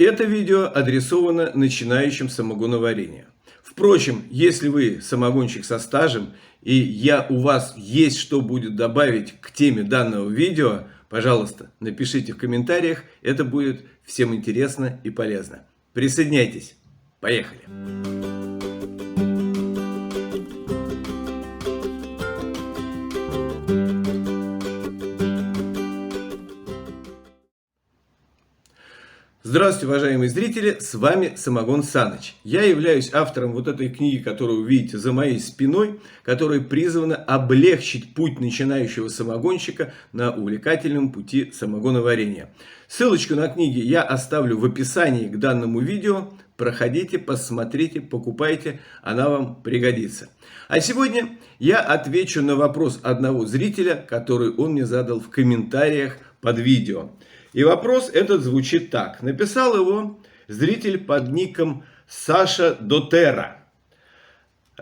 Это видео адресовано начинающим самогоноварения. Впрочем, если вы самогонщик со стажем и у вас есть что будет добавить к теме данного видео, пожалуйста, напишите в комментариях, это будет всем интересно и полезно. Присоединяйтесь, поехали! Здравствуйте, уважаемые зрители, с вами Самогон Саныч. Я являюсь автором вот этой книги, которую вы видите за моей спиной, которая призвана облегчить путь начинающего самогонщика на увлекательном пути самогоноварения. Ссылочку на книги я оставлю в описании к данному видео. Проходите, посмотрите, покупайте, она вам пригодится. А сегодня я отвечу на вопрос одного зрителя, который он мне задал в комментариях под видео. И вопрос этот звучит так. Написал его зритель под ником Саша Дотера.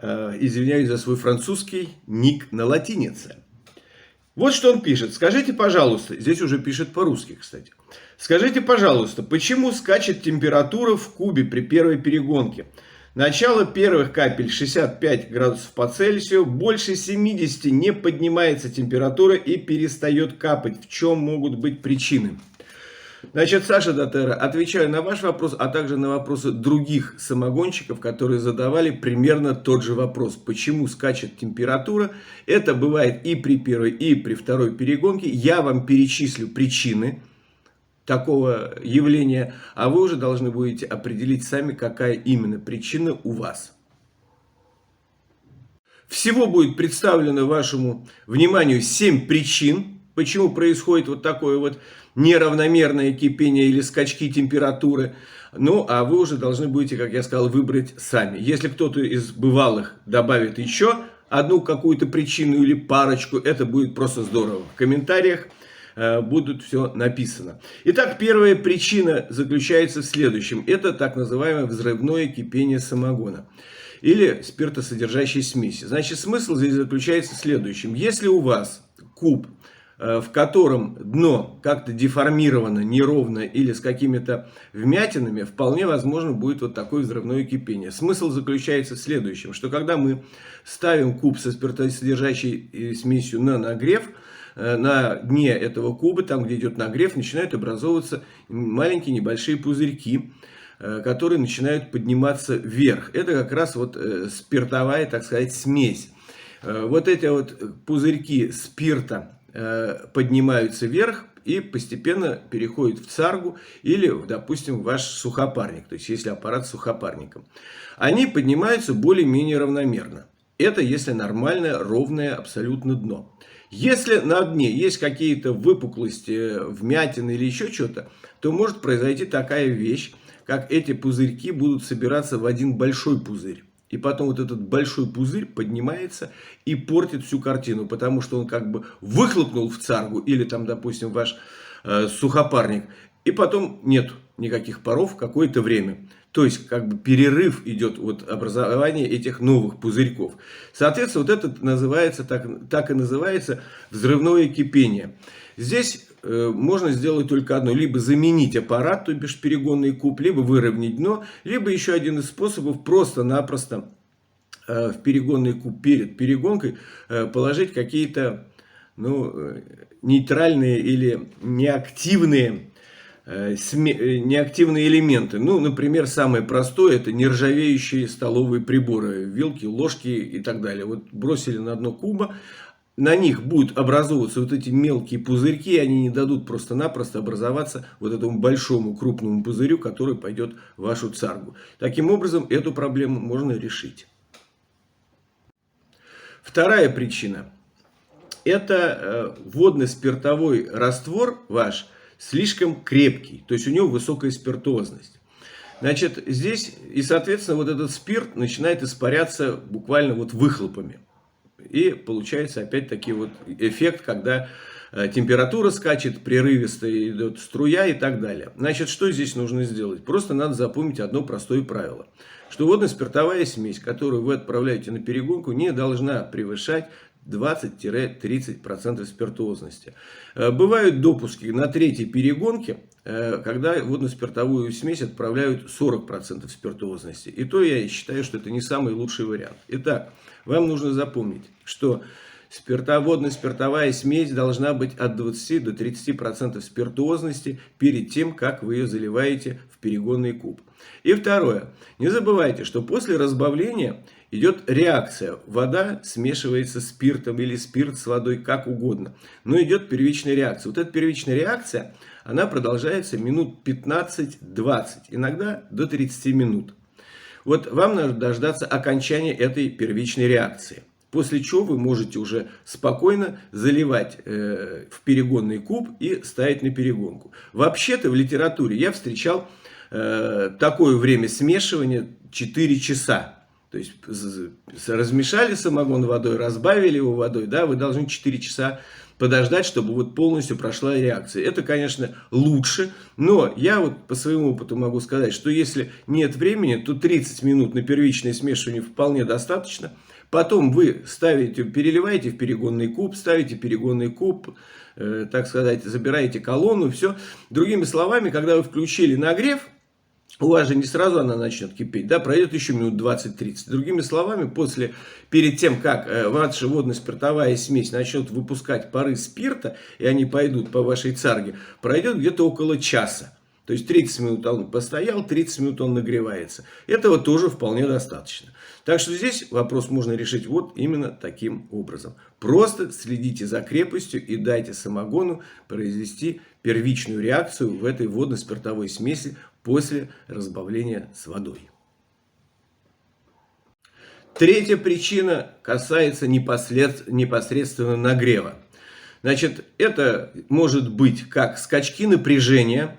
Извиняюсь за свой французский ник на латинице. Вот что он пишет. Скажите, пожалуйста, здесь уже пишет по-русски, кстати. Скажите, пожалуйста, почему скачет температура в кубе при первой перегонке? Начало первых капель 65 градусов по Цельсию, больше 70 не поднимается температура и перестает капать. В чем могут быть причины? Значит, Саша Дотера, отвечаю на ваш вопрос, а также на вопросы других самогонщиков, которые задавали примерно тот же вопрос. Почему скачет температура? Это бывает и при первой, и при второй перегонке. Я вам перечислю причины такого явления, а вы уже должны будете определить сами, какая именно причина у вас. Всего будет представлено вашему вниманию 7 причин, почему происходит вот такое вот неравномерное кипение или скачки температуры. Ну, а вы уже должны будете, как я сказал, выбрать сами. Если кто-то из бывалых добавит еще одну какую-то причину или парочку, это будет просто здорово. В комментариях будет все написано. Итак, первая причина заключается в следующем. Это так называемое взрывное кипение самогона или спиртосодержащей смеси. Значит, смысл здесь заключается в следующем. Если у вас куб, в котором дно как-то деформировано, неровно или с какими-то вмятинами, вполне возможно будет вот такое взрывное кипение. Смысл заключается в следующем, что когда мы ставим куб со спиртосодержащей смесью на нагрев, на дне этого куба, там где идет нагрев, начинают образовываться маленькие небольшие пузырьки, которые начинают подниматься вверх. Это как раз вот спиртовая, так сказать, смесь. Вот эти вот пузырьки спирта поднимаются вверх и постепенно переходят в царгу или, допустим, в ваш сухопарник, то есть если аппарат с сухопарником. Они поднимаются более-менее равномерно. Это если нормальное, ровное абсолютно дно. Если на дне есть какие-то выпуклости, вмятины или еще что-то, то может произойти такая вещь, как эти пузырьки будут собираться в один большой пузырь. И потом вот этот большой пузырь поднимается и портит всю картину, потому что он как бы выхлопнул в царгу или там, допустим, ваш сухопарник, и потом нет никаких паров какое-то время. То есть как бы перерыв идет от образования этих новых пузырьков. Соответственно, вот это называется, так и называется взрывное кипение. Здесь можно сделать только одно. Либо заменить аппарат, то бишь перегонный куб, либо выровнять дно. Либо еще один из способов просто-напросто в перегонный куб перед перегонкой положить какие-то нейтральные или неактивные элементы. Ну, например, самое простое — это нержавеющие столовые приборы, вилки, ложки и так далее. Вот бросили на дно куба, на них будут образовываться вот эти мелкие пузырьки, и они не дадут просто-напросто образоваться вот этому большому крупному пузырю, который пойдет в вашу царгу. Таким образом, эту проблему можно решить. Вторая причина — это водно-спиртовой раствор ваш слишком крепкий, то есть у него высокая спиртозность. Значит, здесь и, соответственно, вот этот спирт начинает испаряться буквально вот выхлопами. И получается опять-таки вот эффект, когда температура скачет, прерывисто идет струя и так далее. Значит, что здесь нужно сделать? Просто надо запомнить одно простое правило. Что водно-спиртовая смесь, которую вы отправляете на перегонку, не должна превышать 20-30% спиртозности. Бывают допуски на третьей перегонке, когда водно-спиртовую смесь отправляют 40% спиртуозности. И то я считаю, что это не самый лучший вариант. Итак, вам нужно запомнить, что водно-спиртовая смесь должна быть от 20 до 30% спиртуозности перед тем, как вы ее заливаете в перегонный куб. И второе. Не забывайте, что после разбавления идет реакция. Вода смешивается с спиртом или спирт с водой, как угодно. Но идет первичная реакция. Вот эта первичная реакция, она продолжается минут 15-20, иногда до 30 минут. Вот вам надо дождаться окончания этой первичной реакции. После чего вы можете уже спокойно заливать в перегонный куб и ставить на перегонку. Вообще-то в литературе я встречал такое время смешивания 4 часа. То есть размешали самогон водой, разбавили его водой, да, вы должны 4 часа подождать, чтобы вот полностью прошла реакция. Это, конечно, лучше, но я вот по своему опыту могу сказать, что если нет времени, то 30 минут на первичное смешивание вполне достаточно. Потом вы переливаете в перегонный куб, ставите перегонный куб, так сказать, забираете колонну, все. Другими словами, когда вы включили нагрев, у вас же не сразу она начнет кипеть, да, пройдет еще минут 20-30. Другими словами, перед тем, как ваша водно-спиртовая смесь начнет выпускать пары спирта, и они пойдут по вашей царге, пройдет где-то около часа. То есть 30 минут он постоял, 30 минут он нагревается. Этого тоже вполне достаточно. Так что здесь вопрос можно решить вот именно таким образом. Просто следите за крепостью и дайте самогону произвести первичную реакцию в этой водно-спиртовой смеси после разбавления с водой. Третья причина касается непосредственно нагрева. Значит, это может быть как скачки напряжения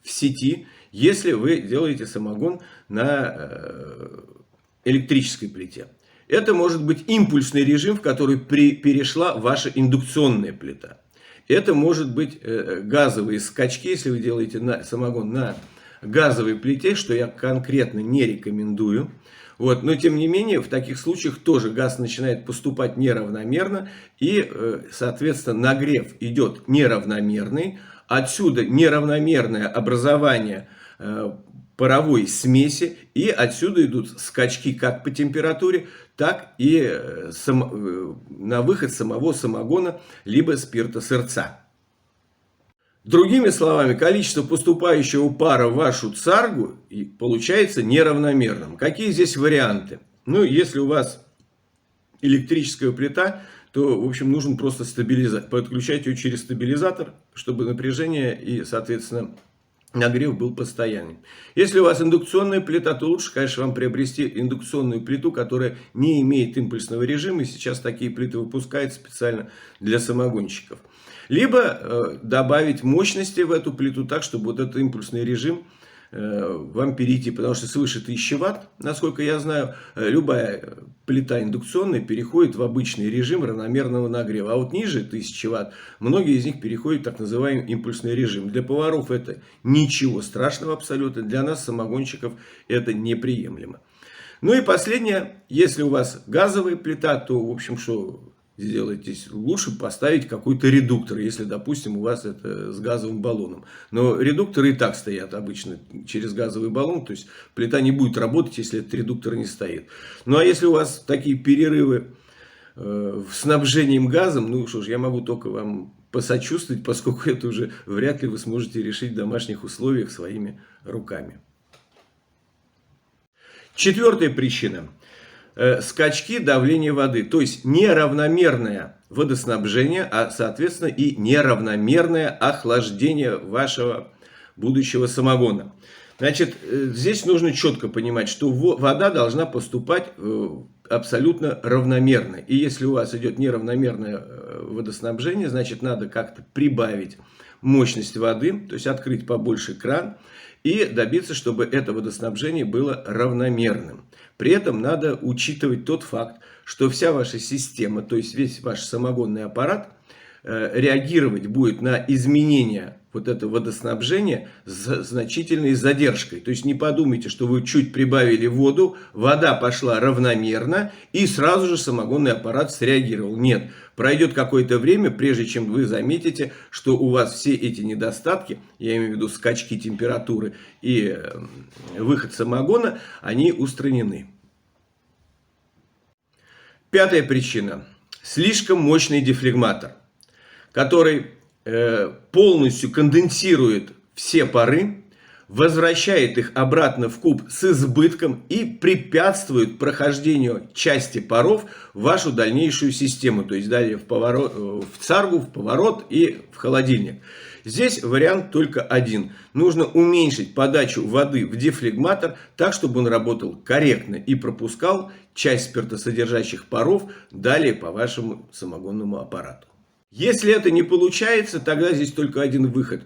в сети, если вы делаете самогон на электрической плите. Это может быть импульсный режим, в который перешла ваша индукционная плита. Это может быть газовые скачки, если вы делаете самогон на газовой плите, что я конкретно не рекомендую. Вот. Но тем не менее, в таких случаях тоже газ начинает поступать неравномерно, и, соответственно, нагрев идет неравномерный. Отсюда неравномерное образование паровой смеси, и отсюда идут скачки как по температуре, так и на выход самого самогона, либо спирта-сырца. Другими словами, количество поступающего пара в вашу царгу получается неравномерным. Какие здесь варианты? Ну, если у вас электрическая плита, то, в общем, нужен просто подключать ее через стабилизатор, чтобы напряжение и, соответственно, нагрев был постоянным. Если у вас индукционная плита, то лучше, конечно, вам приобрести индукционную плиту, которая не имеет импульсного режима. И сейчас такие плиты выпускают специально для самогонщиков. Либо добавить мощности в эту плиту так, чтобы вот этот импульсный режим вам перейти. Потому что свыше 1000 Вт, насколько я знаю, любая плита индукционная переходит в обычный режим равномерного нагрева. А вот ниже 1000 Вт многие из них переходят в так называемый импульсный режим. Для поваров это ничего страшного абсолютно. Для нас, самогонщиков, это неприемлемо. Ну и последнее. Если у вас газовая плита, то, в общем, что сделайте? Лучше поставить какой-то редуктор, если, допустим, у вас это с газовым баллоном. Но редукторы и так стоят обычно через газовый баллон, то есть плита не будет работать, если этот редуктор не стоит. Ну а если у вас такие перерывы в снабжении газом, ну что ж, я могу только вам посочувствовать, поскольку это уже вряд ли вы сможете решить в домашних условиях своими руками. Четвертая причина. Скачки давления воды, то есть неравномерное водоснабжение, а соответственно и неравномерное охлаждение вашего будущего самогона. Значит, здесь нужно четко понимать, что вода должна поступать абсолютно равномерно. И если у вас идет неравномерное водоснабжение, значит надо как-то прибавить мощность воды, то есть открыть побольше кран и добиться, чтобы это водоснабжение было равномерным. При этом надо учитывать тот факт, что вся ваша система, то есть весь ваш самогонный аппарат, реагировать будет на изменения вот это водоснабжение с значительной задержкой. То есть не подумайте, что вы чуть прибавили воду, вода пошла равномерно и сразу же самогонный аппарат среагировал. Нет, пройдет какое-то время, прежде чем вы заметите, что у вас все эти недостатки, я имею в виду скачки температуры и выход самогона, они устранены. Пятая причина. Слишком мощный дефлегматор, который полностью конденсирует все пары, возвращает их обратно в куб с избытком и препятствует прохождению части паров в вашу дальнейшую систему, то есть далее в царгу, в поворот и в холодильник. Здесь вариант только один. Нужно уменьшить подачу воды в дефлегматор так, чтобы он работал корректно и пропускал часть спиртосодержащих паров далее по вашему самогонному аппарату. Если это не получается, тогда здесь только один выход.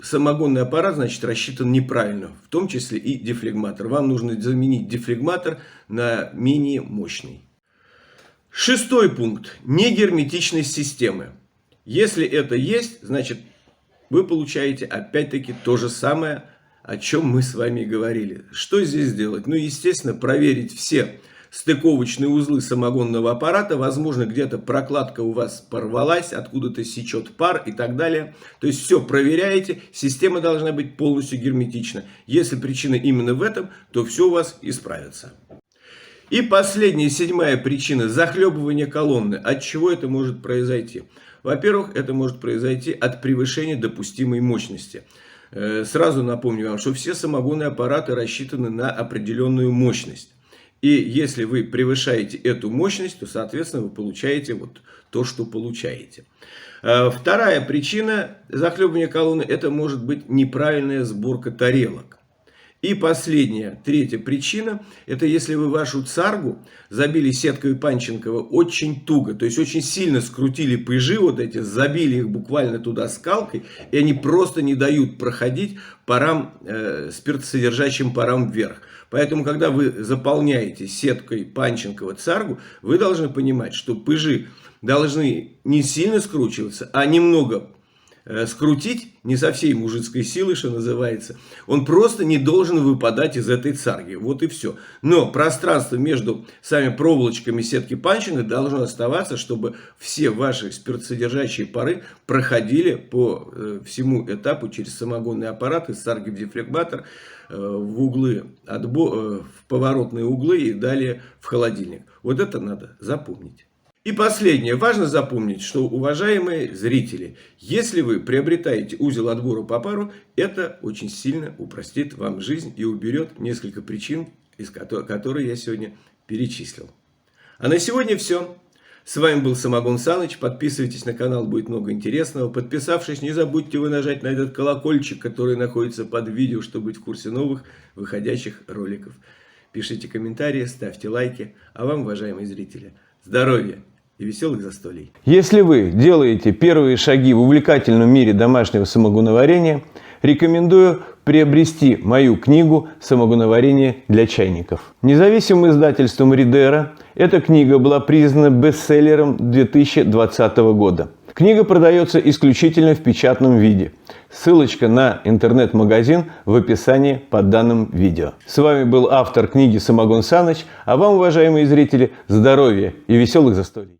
Самогонный аппарат, значит, рассчитан неправильно, в том числе и дефлегматор. Вам нужно заменить дефлегматор на менее мощный. Шестой пункт. Негерметичность системы. Если это есть, значит, вы получаете опять-таки то же самое, о чем мы с вами говорили. Что здесь делать? Ну, естественно, проверить все стыковочные узлы самогонного аппарата. Возможно, где-то прокладка у вас порвалась, откуда-то сечет пар и так далее. То есть все проверяете, система должна быть полностью герметична. Если причина именно в этом, то все у вас исправится. И последняя, седьмая причина – захлебывание колонны. От чего это может произойти? Во-первых, это может произойти от превышения допустимой мощности. Сразу напомню вам, что все самогонные аппараты рассчитаны на определенную мощность. И если вы превышаете эту мощность, то, соответственно, вы получаете вот то, что получаете. Вторая причина захлебывания колонны – это может быть неправильная сборка тарелок. И последняя, третья причина – это если вы вашу царгу забили сеткой Панченкова очень туго, то есть очень сильно скрутили пыжи вот эти, забили их буквально туда скалкой, и они просто не дают проходить парам, спиртосодержащим парам вверх. Поэтому, когда вы заполняете сеткой Панченкова царгу, вы должны понимать, что пыжи должны не сильно скручиваться, а немного скрутить, не со всей мужицкой силы, что называется. Он просто не должен выпадать из этой царги. Вот и все. Но пространство между сами проволочками сетки Панченко должно оставаться, чтобы все ваши спиртосодержащие пары проходили по всему этапу через самогонный аппарат из царги в дефлегматор, в углы, в поворотные углы и далее в холодильник. Вот это надо запомнить. И последнее. Важно запомнить, что, уважаемые зрители, если вы приобретаете узел отбора по пару, это очень сильно упростит вам жизнь и уберет несколько причин, которые я сегодня перечислил. А на сегодня все. С вами был Самогон Саныч. Подписывайтесь на канал, будет много интересного. Подписавшись, не забудьте вы нажать на этот колокольчик, который находится под видео, чтобы быть в курсе новых выходящих роликов. Пишите комментарии, ставьте лайки. А вам, уважаемые зрители, здоровья и веселых застолий. Если вы делаете первые шаги в увлекательном мире домашнего самогоноварения, рекомендую приобрести мою книгу «Самогоноварение для чайников». Независимым издательством Ридера эта книга была признана бестселлером 2020 года. Книга продается исключительно в печатном виде. Ссылочка на интернет-магазин в описании под данным видео. С вами был автор книги Самогон Саныч, а вам, уважаемые зрители, здоровья и веселых застолий.